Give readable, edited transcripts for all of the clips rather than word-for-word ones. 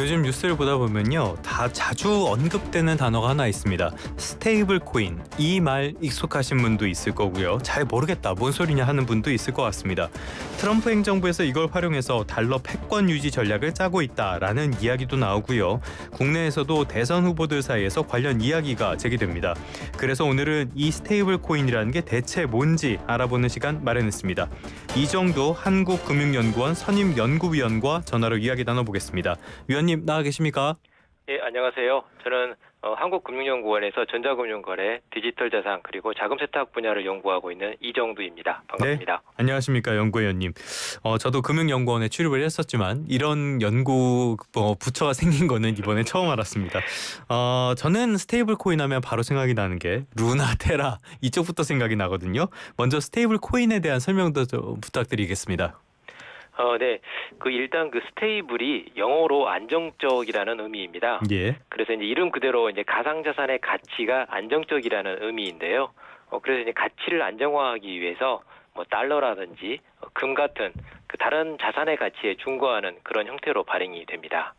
요즘 뉴스를 보다 보면요, 다 자주 언급되는 단어가 하나 있습니다. 스테이블 코인. 이 말 익숙하신 분도 있을 거고요. 잘 모르겠다, 뭔 소리냐 하는 분도 있을 것 같습니다. 트럼프 행정부에서 이걸 활용해서 달러 패권 유지 전략을 짜고 있다라는 이야기도 나오고요. 국내에서도 대선 후보들 사이에서 관련 이야기가 제기됩니다. 그래서 오늘은 이 스테이블 코인이라는 게 대체 뭔지 알아보는 시간 마련했습니다. 이정도 한국금융연구원 선임연구위원과 전화로 이야기 나눠보겠습니다. 위원님 나와 계십니까? 예, 안녕하세요. 저는 한국금융연구원에서 전자금융거래, 디지털자산 그리고 자금세탁 분야를 연구하고 있는 이정두입니다. 반갑습니다. 네, 안녕하십니까 연구위원님. 저도 금융연구원에 출입을 했었지만 이런 연구 부처가 생긴 거는 이번에 처음 알았습니다. 저는 스테이블 코인 하면 바로 생각이 나는 게 루나, 테라 이쪽부터 생각이 나거든요. 먼저 스테이블 코인에 대한 설명도 좀 부탁드리겠습니다. 네. 일단 스테이블이 영어로 안정적이라는 의미입니다. 예. 그래서 이제 이름 그대로 이제 가상자산의 가치가 안정적이라는 의미인데요. 그래서 이제 가치를 안정화하기 위해서 달러라든지 금 같은 다른 자산의 가치에 준거하는 그런 형태로 발행이 됩니다.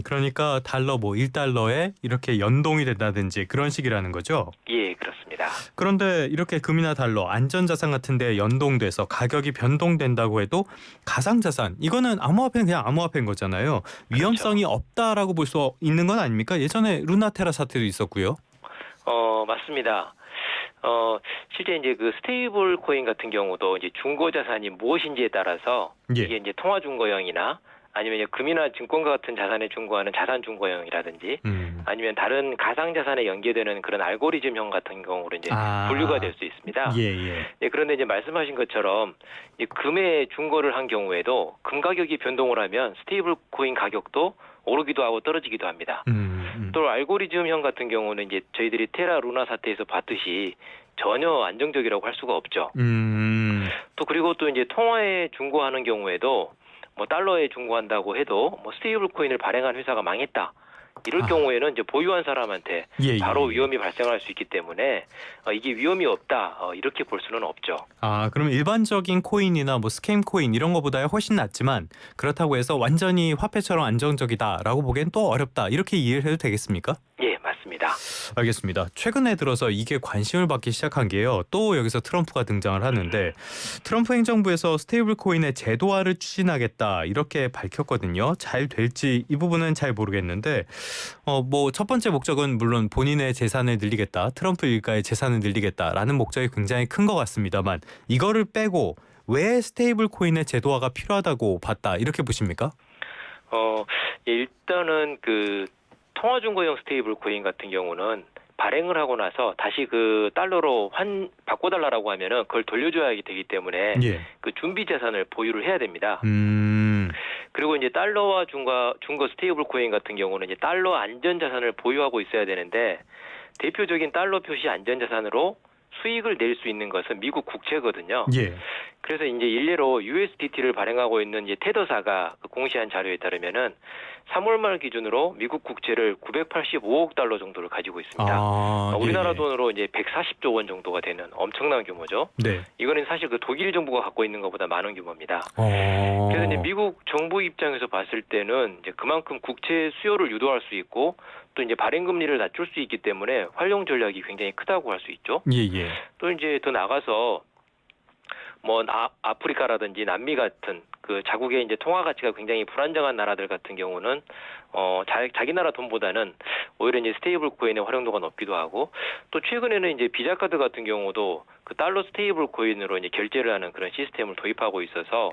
그러니까 달러 1달러에 이렇게 연동이 된다든지 그런 식이라는 거죠? 예, 그렇습니다. 그런데 이렇게 금이나 달러, 안전자산 같은 데 연동돼서 가격이 변동된다고 해도 가상자산, 이거는 암호화폐는 그냥 암호화폐인 거잖아요. 위험성이 그렇죠. 없다라고 볼 수 있는 건 아닙니까? 예전에 루나테라 사태도 있었고요. 맞습니다. 실제 이제 스테이블 코인 같은 경우도 이제 중고 자산이 무엇인지에 따라서 예. 이게 이제 통화 중고형이나 아니면 이제 금이나 증권과 같은 자산에 준거하는 자산 중고형이라든지 아니면 다른 가상 자산에 연계되는 그런 알고리즘형 같은 경우로 이제 분류가 될 수 있습니다. 예. 네, 그런데 이제 말씀하신 것처럼 이 금에 준거를 한 경우에도 금 가격이 변동을 하면 스테이블 코인 가격도 오르기도 하고 떨어지기도 합니다. 또 알고리즘형 같은 경우는 이제 저희들이 테라 루나 사태에서 봤듯이 전혀 안정적이라고 할 수가 없죠. 또 그리고 또 이제 통화에 준거하는 경우에도 달러에 준거한다고 해도 스테이블 코인을 발행한 회사가 망했다. 이럴 경우에는 이제 보유한 사람한테 바로 위험이 발생할 수 있기 때문에 이게 위험이 없다 이렇게 볼 수는 없죠. 그럼 일반적인 코인이나 스캠 코인 이런 거보다 훨씬 낫지만 그렇다고 해서 완전히 화폐처럼 안정적이다라고 보기엔 또 어렵다 이렇게 이해를 해도 되겠습니까? 예, 맞습니다. 알겠습니다. 최근에 들어서 이게 관심을 받기 시작한 게요. 또 여기서 트럼프가 등장을 하는데 트럼프 행정부에서 스테이블 코인의 제도화를 추진하겠다 이렇게 밝혔거든요. 잘 될지 이 부분은 잘 모르겠는데 첫 번째 목적은 물론 본인의 재산을 늘리겠다, 트럼프 일가의 재산을 늘리겠다라는 목적이 굉장히 큰 것 같습니다만 이거를 빼고 왜 스테이블 코인의 제도화가 필요하다고 봤다 이렇게 보십니까? 일단은 통화 중고형 스테이블 코인 같은 경우는 발행을 하고 나서 다시 달러로 바꿔달라고 하면은 그걸 돌려줘야 되기 때문에 준비 자산을 보유를 해야 됩니다. 그리고 이제 달러와 중거 스테이블 코인 같은 경우는 이제 달러 안전 자산을 보유하고 있어야 되는데 대표적인 달러 표시 안전 자산으로 수익을 낼 수 있는 것은 미국 국채거든요. 그래서 이제 일례로 USDT를 발행하고 있는 이제 테더사가 공시한 자료에 따르면은 3월 말 기준으로 미국 국채를 985억 달러 정도를 가지고 있습니다. 우리나라 돈으로 이제 140조 원 정도가 되는 엄청난 규모죠. 이거는 사실 독일 정부가 갖고 있는 것보다 많은 규모입니다. 그래서 이제 미국 정부 입장에서 봤을 때는 이제 그만큼 국채 수요를 유도할 수 있고 또 이제 발행 금리를 낮출 수 있기 때문에 활용 전략이 굉장히 크다고 할 수 있죠. 또 이제 더 나가서 아프리카라든지 남미 같은 자국의 이제 통화 가치가 굉장히 불안정한 나라들 같은 경우는 자기 나라 돈보다는 오히려 이제 스테이블 코인의 활용도가 높기도 하고 또 최근에는 이제 비자 카드 같은 경우도 달러 스테이블 코인으로 이제 결제를 하는 그런 시스템을 도입하고 있어서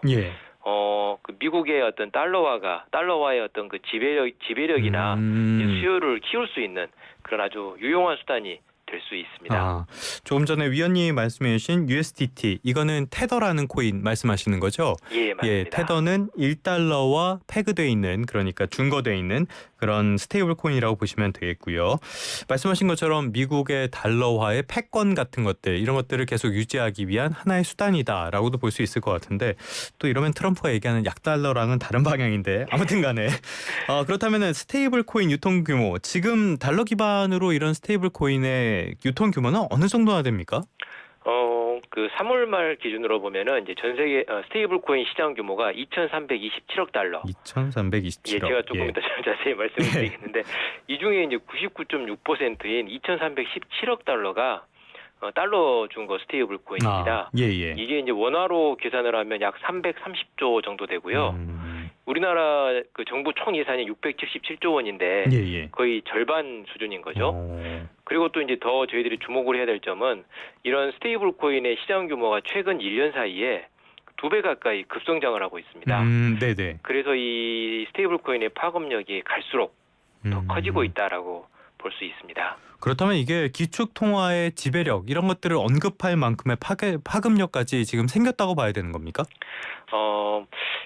미국의 어떤 달러와의 어떤 지배력이나 수요를 키울 수 있는 그런 아주 유용한 수단이 될 수 있습니다. 조금 전에 위원님이 말씀해 주신 USDT 이거는 테더라는 코인 말씀하시는 거죠? 예, 맞습니다. 테더는 1달러와 패그돼 있는, 그러니까 준거돼 있는 그런 스테이블 코인이라고 보시면 되겠고요. 말씀하신 것처럼 미국의 달러화의 패권 같은 것들, 이런 것들을 계속 유지하기 위한 하나의 수단이다라고도 볼 수 있을 것 같은데 또 이러면 트럼프가 얘기하는 약달러랑은 다른 방향인데 아무튼 간에 그렇다면 스테이블 코인 유통 규모, 지금 달러 기반으로 이런 스테이블 코인의 유통 규모는 어느 정도나 됩니까? 그 3월 말 기준으로 보면은 이제 전 세계 스테이블 코인 시장 규모가 2,327억 달러. 2,327억. 예, 제가 조금 이따 자세히 말씀드리겠는데 이 중에 이제 99.6%인 2,317억 달러가 달러 준거 스테이블 코인입니다. 예. 이게 이제 원화로 계산을 하면 약 330조 정도 되고요. 우리나라 그 정부 총 예산이 677조 원인데 예. 거의 절반 수준인 거죠. 그리고 또 이제 더 저희들이 주목을 해야 될 점은 이런 스테이블 코인의 시장 규모가 최근 1년 사이에 2배 가까이 급성장을 하고 있습니다. 네네. 그래서 이 스테이블 코인의 파급력이 갈수록 더 커지고 있다라고 볼 수 있습니다. 그렇다면 이게 기축 통화의 지배력 이런 것들을 언급할 만큼의 파급력까지 지금 생겼다고 봐야 되는 겁니까?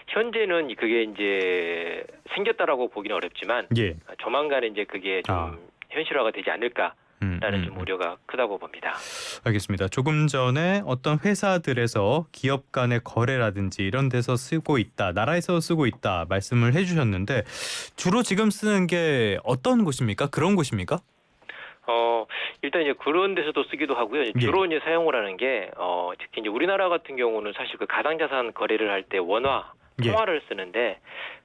현재는 그게 이제 생겼다라고 보기는 어렵지만 조만간에 이제 그게 좀 현실화가 되지 않을까라는 좀 우려가 크다고 봅니다. 알겠습니다. 조금 전에 어떤 회사들에서 기업 간의 거래라든지 이런 데서 쓰고 있다, 나라에서 쓰고 있다 말씀을 해주셨는데 주로 지금 쓰는 게 어떤 곳입니까? 그런 곳입니까? 일단 이제 그런 데서도 쓰기도 하고요. 주로 이제 사용을 하는 게 특히 이제 우리나라 같은 경우는 사실 그 가상자산 거래를 할 때 원화 통화를 쓰는데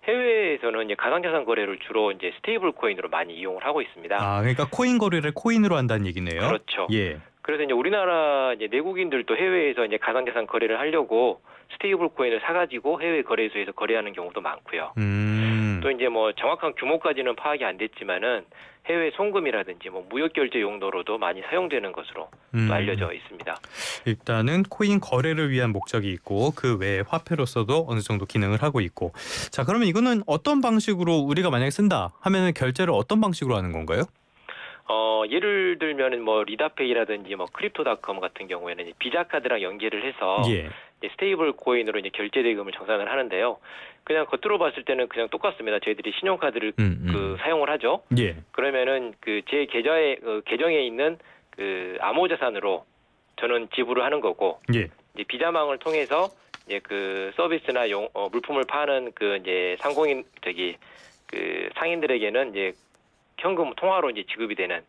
해외에서는 이제 가상자산 거래를 주로 이제 스테이블 코인으로 많이 이용을 하고 있습니다. 그러니까 코인 거래를 코인으로 한다는 얘기네요. 그렇죠. 그래서 이제 우리나라 이제 내국인들도 해외에서 이제 가상자산 거래를 하려고 스테이블 코인을 사가지고 해외 거래소에서 거래하는 경우도 많고요. 또 이제 뭐 정확한 규모까지는 파악이 안 됐지만은 해외 송금이라든지 뭐 무역 결제 용도로도 많이 사용되는 것으로 또 알려져 있습니다. 일단은 코인 거래를 위한 목적이 있고 그 외에 화폐로서도 어느 정도 기능을 하고 있고. 자, 그러면 이거는 어떤 방식으로 우리가 만약에 쓴다 하면은 결제를 어떤 방식으로 하는 건가요? 예를 들면은 뭐 리다페이라든지 뭐 크립토닷컴 같은 경우에는 이제 비자 카드랑 연계를 해서 이제 스테이블 코인으로 이제 결제 대금을 정산을 하는데요. 그냥 겉으로 봤을 때는 그냥 똑같습니다. 저희들이 신용카드를 그 사용을 하죠. 그러면은 그 제 계정에 있는 그 암호자산으로 저는 지불을 하는 거고 이제 비자망을 통해서 이제 그 서비스나 물품을 파는 그 이제 그 상인들에게는 이제 현금 통화로 이제 지급이 되는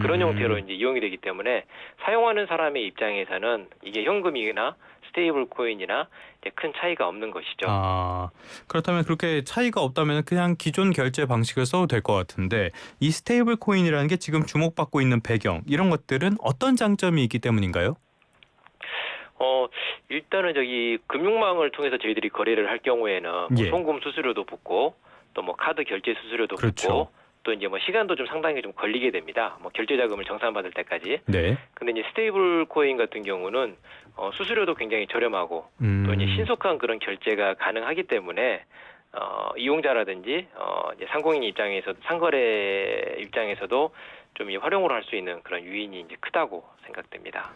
그런 형태로 이제 이용이 되기 때문에 사용하는 사람의 입장에서는 이게 현금이나 스테이블 코인이나 이제 큰 차이가 없는 것이죠. 그렇다면 그렇게 차이가 없다면 그냥 기존 결제 방식을 써도 될 것 같은데 이 스테이블 코인이라는 게 지금 주목받고 있는 배경 이런 것들은 어떤 장점이 있기 때문인가요? 일단은 저기 금융망을 통해서 저희들이 거래를 할 경우에는 뭐 송금 수수료도 붙고 또 뭐 카드 결제 수수료도 붙고 또 이제 뭐 시간도 좀 상당히 좀 걸리게 됩니다. 뭐 결제 자금을 정산받을 때까지. 근데 이제 스테이블 코인 같은 경우는 수수료도 굉장히 저렴하고 또 이제 신속한 그런 결제가 가능하기 때문에 이용자라든지 이제 상거래 입장에서도 좀 활용을 할 수 있는 그런 요인이 이제 크다고 생각됩니다.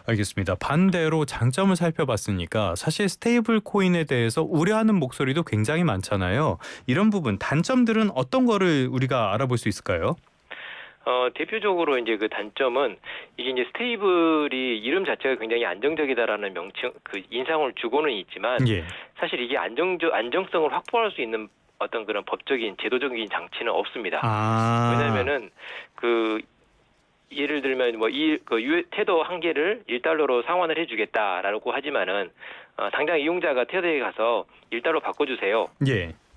알겠습니다. 반대로 장점을 살펴봤으니까 사실 스테이블 코인에 대해서 우려하는 목소리도 굉장히 많잖아요. 이런 부분 단점들은 어떤 거를 우리가 알아볼 수 있을까요? 대표적으로 이제 그 단점은 이게 이제 스테이블이 이름 자체가 굉장히 안정적이다라는 그 인상을 주고는 있지만 사실 이게 안정성을 확보할 수 있는 어떤 그런 법적인 제도적인 장치는 없습니다. 왜냐면은 그 예를 들면 뭐 테더 한 개를 1달러로 상환을 해주겠다라고 하지만은 당장 이용자가 테더에 가서 1달러 바꿔주세요.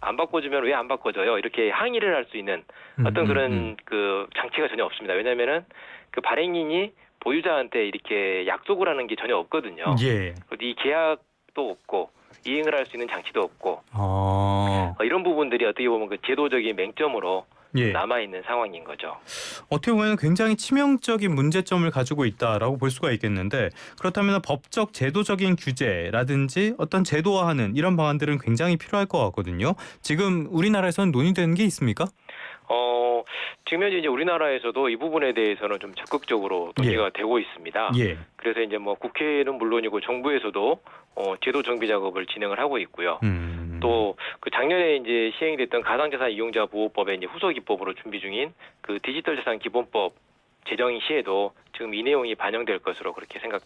안 바꿔주면 왜 안 바꿔줘요? 이렇게 항의를 할 수 있는 어떤 그런 그 장치가 전혀 없습니다. 왜냐면은 그 발행인이 보유자한테 이렇게 약속을 하는 게 전혀 없거든요. 이 계약도 없고 이행을 할 수 있는 장치도 없고 이런 부분들이 어떻게 보면 그 제도적인 맹점으로 남아있는 상황인 거죠. 어떻게 보면 굉장히 치명적인 문제점을 가지고 있다라고 볼 수가 있겠는데 그렇다면 법적 제도적인 규제라든지 어떤 제도화하는 이런 방안들은 굉장히 필요할 것 같거든요. 지금 우리나라에서는 논의되는 게 있습니까? 지금 현재 이제 우리나라에서도 이 부분에 대해서는 좀 적극적으로 논의가 되고 있습니다. 그래서 이제 뭐 국회는 물론이고 정부에서도 제도 정비 작업을 진행을 하고 있고요. 또 그 작년에 이제 시행됐던 가상자산 이용자 보호법의 이제 후속 입법으로 준비 중인 그 디지털 자산 기본법 제정 시에도 지금 이 내용이 반영될 것으로 그렇게 생각이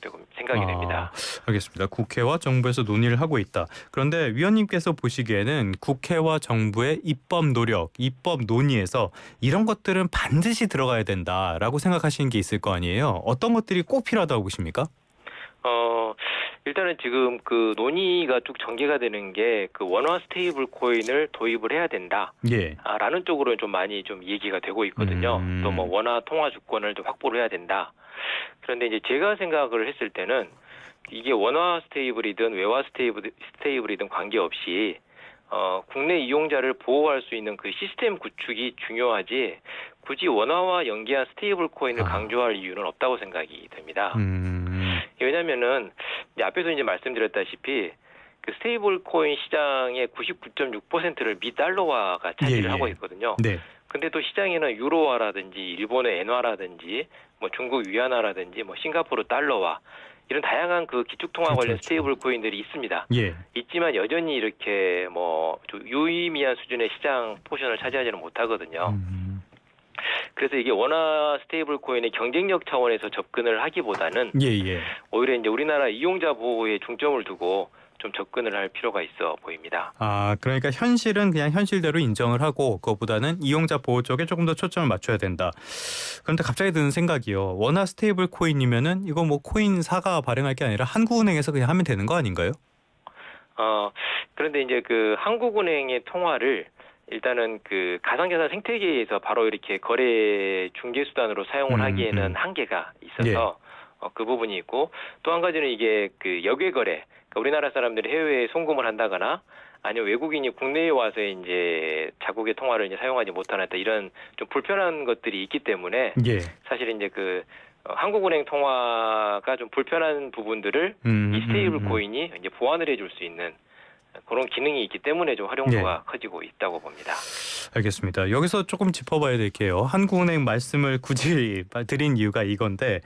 됩니다. 알겠습니다. 국회와 정부에서 논의를 하고 있다. 그런데 위원님께서 보시기에는 국회와 정부의 입법 노력, 입법 논의에서 이런 것들은 반드시 들어가야 된다라고 생각하시는 게 있을 거 아니에요. 어떤 것들이 꼭 필요하다고 보십니까? 일단은 지금 그 논의가 쭉 전개가 되는 게 그 원화 스테이블 코인을 도입을 해야 된다. 예. 라는 쪽으로는 좀 많이 좀 얘기가 되고 있거든요. 또 뭐 원화 통화 주권을 좀 확보를 해야 된다. 그런데 이제 제가 생각을 했을 때는 이게 원화 스테이블이든 외화 스테이블이든 관계없이 국내 이용자를 보호할 수 있는 그 시스템 구축이 중요하지 굳이 원화와 연계한 스테이블 코인을 강조할 이유는 없다고 생각이 됩니다. 왜냐면은 이제 앞에서 이제 말씀드렸다시피 그 스테이블 코인 시장의 99.6%를 미 달러화가 차지를 하고 있거든요. 네. 근데 또 시장에는 유로화라든지 일본의 엔화라든지 뭐 중국 위안화라든지 뭐 싱가포르 달러화 이런 다양한 그 기축통화 관련 스테이블 코인들이 있습니다. 예. 있지만 여전히 이렇게 뭐 유의미한 수준의 시장 포션을 차지하지는 못하거든요. 그래서 이게 원화 스테이블 코인의 경쟁력 차원에서 접근을 하기보다는 오히려 이제 우리나라 이용자 보호에 중점을 두고 좀 접근을 할 필요가 있어 보입니다. 그러니까 현실은 그냥 현실대로 인정을 하고 그것보다는 이용자 보호 쪽에 조금 더 초점을 맞춰야 된다. 그런데 갑자기 드는 생각이요. 원화 스테이블 코인이면은 이거 뭐 코인사가 발행할 게 아니라 한국은행에서 그냥 하면 되는 거 아닌가요? 그런데 이제 그 한국은행의 통화를 일단은 그 가상자산 생태계에서 바로 이렇게 거래 중개 수단으로 사용을 하기에는 한계가 있어서 그 부분이 있고 또 한 가지는 이게 그 역외 거래 그러니까 우리나라 사람들이 해외에 송금을 한다거나 아니면 외국인이 국내에 와서 이제 자국의 통화를 이제 사용하지 못하는 이런 좀 불편한 것들이 있기 때문에 사실 이제 그 한국은행 통화가 좀 불편한 부분들을 이 스테이블 코인이 이제 보완을 해줄 수 있는 그런 기능이 있기 때문에 좀 활용도가 커지고 있다고 봅니다. 알겠습니다. 여기서 조금 짚어봐야 될 게요. 한국은행 말씀을 굳이 드린 이유가 이건데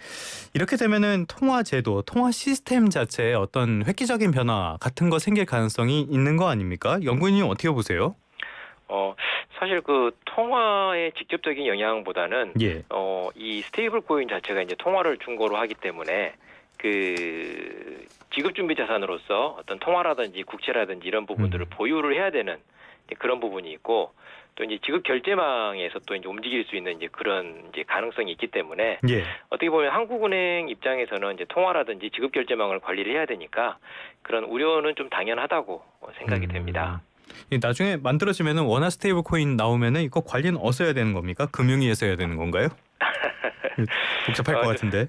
이렇게 되면은 통화 제도, 통화 시스템 자체에 어떤 획기적인 변화 같은 거 생길 가능성이 있는 거 아닙니까? 연구인님 어떻게 보세요? 사실 그 통화의 직접적인 영향보다는 이 스테이블 코인 자체가 이제 통화를 중고로 하기 때문에 그 지급 준비 자산으로서 어떤 통화라든지 국채라든지 이런 부분들을 보유를 해야 되는 그런 부분이 있고 또 이제 지급 결제망에서 또 이제 움직일 수 있는 이제 그런 이제 가능성이 있기 때문에 어떻게 보면 한국은행 입장에서는 이제 통화라든지 지급 결제망을 관리를 해야 되니까 그런 우려는 좀 당연하다고 생각이 됩니다. 나중에 만들어지면은 원화 스테이블 코인 나오면은 이거 관리는 어디서 해야 되는 겁니까? 금융위에서 해야 되는 건가요? 복잡할 것 같은데.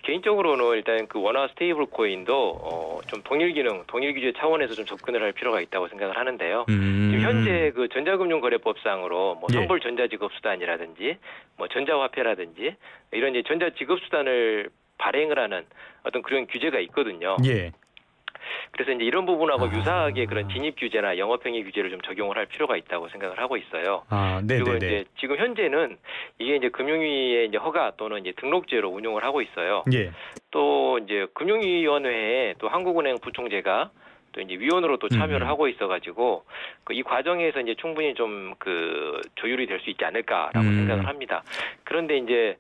개인적으로는 일단 그 원화 스테이블 코인도 좀 동일 규제 차원에서 좀 접근을 할 필요가 있다고 생각을 하는데요. 지금 현재 그 전자금융거래법상으로 뭐 선불 전자지급수단이라든지 뭐 전자화폐라든지 이런 이제 전자지급수단을 발행을 하는 어떤 그런 규제가 있거든요. 그래서 이제 이런 부분하고 유사하게 그런 진입 규제나 영업행위 규제를 좀 적용을 할 필요가 있다고 생각을 하고 있어요. 그리고 이제 지금 현재는 이게 이제 금융위의 이제 허가 또는 이제 등록제로 운용을 하고 있어요. 또 이제 금융위원회에 또 한국은행 부총재가 또 이제 위원으로 또 참여를 하고 있어가지고 이 과정에서 이제 충분히 좀 그 조율이 될 수 있지 않을까라고 생각을 합니다. 그런데 이제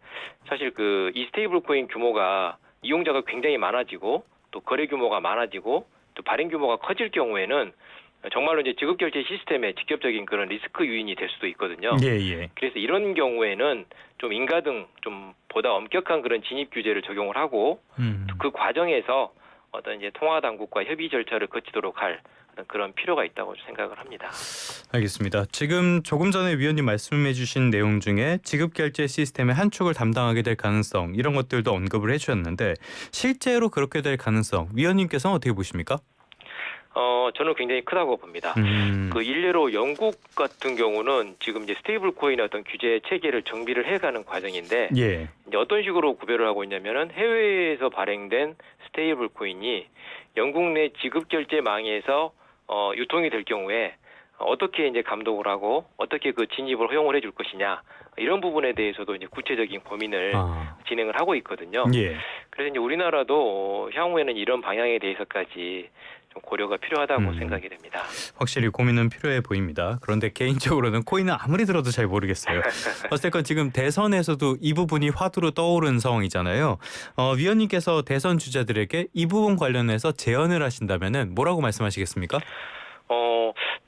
사실 그 이 스테이블 코인 규모가 이용자가 굉장히 많아지고 또 거래 규모가 많아지고 또 발행 규모가 커질 경우에는 정말로 이제 지급 결제 시스템에 직접적인 그런 리스크 요인이 될 수도 있거든요. 그래서 이런 경우에는 좀 인가등 좀 보다 엄격한 그런 진입 규제를 적용을 하고 그 과정에서 어떤 이제 통화 당국과 협의 절차를 거치도록 할 그런 필요가 있다고 생각을 합니다. 알겠습니다. 지금 조금 전에 위원님 말씀해 주신 내용 중에 지급결제 시스템의 한 축을 담당하게 될 가능성 이런 것들도 언급을 해주셨는데 실제로 그렇게 될 가능성 위원님께서는 어떻게 보십니까? 저는 굉장히 크다고 봅니다. 그 일례로 영국 같은 경우는 지금 이제 스테이블 코인의 어떤 규제 체계를 정비를 해가는 과정인데 이제 어떤 식으로 구별을 하고 있냐면은 해외에서 발행된 스테이블 코인이 영국 내 지급 결제망에서 유통이 될 경우에 어떻게 이제 감독을 하고 어떻게 그 진입을 허용을 해줄 것이냐 이런 부분에 대해서도 이제 구체적인 고민을 진행을 하고 있거든요. 그래서 이제 우리나라도 향후에는 이런 방향에 대해서까지 좀 고려가 필요하다고 생각이 됩니다. 확실히 고민은 필요해 보입니다. 그런데 개인적으로는 코인은 아무리 들어도 잘 모르겠어요. 어쨌건 지금 대선에서도 이 부분이 화두로 떠오른 상황이잖아요. 위원님께서 대선 주자들에게 이 부분 관련해서 제언을 하신다면은 뭐라고 말씀하시겠습니까?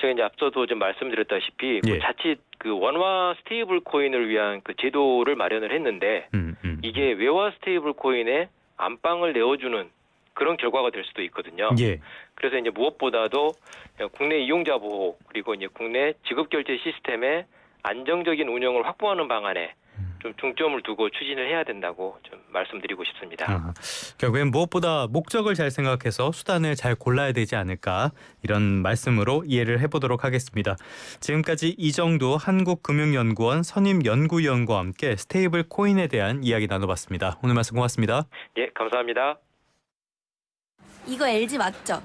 제가 이제 앞서도 좀 말씀드렸다시피 자칫 그 원화 스테이블 코인을 위한 그 제도를 마련을 했는데 이게 외화 스테이블 코인에 안방을 내어주는 그런 결과가 될 수도 있거든요. 예. 그래서 이제 무엇보다도 국내 이용자 보호 그리고 이제 국내 지급 결제 시스템의 안정적인 운영을 확보하는 방안에 좀 중점을 두고 추진을 해야 된다고 좀 말씀드리고 싶습니다. 결국엔 무엇보다 목적을 잘 생각해서 수단을 잘 골라야 되지 않을까 이런 말씀으로 이해를 해보도록 하겠습니다. 지금까지 이정도 한국금융연구원 선임연구위원과 함께 스테이블 코인에 대한 이야기 나눠봤습니다. 오늘 말씀 고맙습니다. 예, 감사합니다. 이거 LG 맞죠?